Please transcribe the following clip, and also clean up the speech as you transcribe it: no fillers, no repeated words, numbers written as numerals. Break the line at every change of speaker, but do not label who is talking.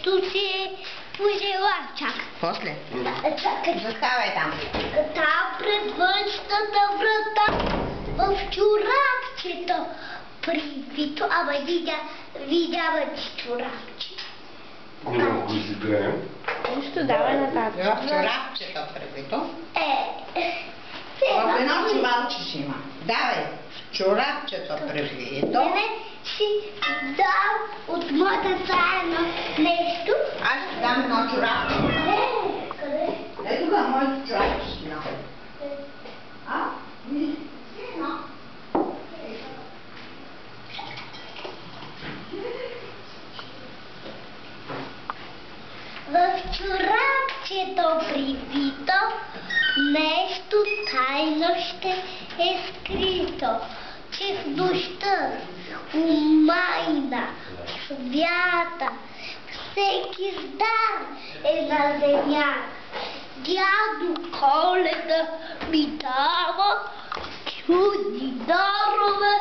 нещо си пожела. Чакай.
После?
Чакай.
Заставай там.
Там пред външната врата в чорапчето прибито, ама видя чорапче.
Много изиграем.
Нищо, давай нататък.
В чорапчето прибито. В едно
Сега
чувалче си има. Давай. В чорапчето прибито.
мене си дам от моята заедно нещо.
Аз ще дам едно чорапче.
Къде?
Ето тук моето чорапче си дам. А? Виж? Едно.
В чорапчето прибито нещо тайно ще е скрито, че в нощта умайна, свята, всеки здар е на земя. Дядо Коледа ми дава чудни дарове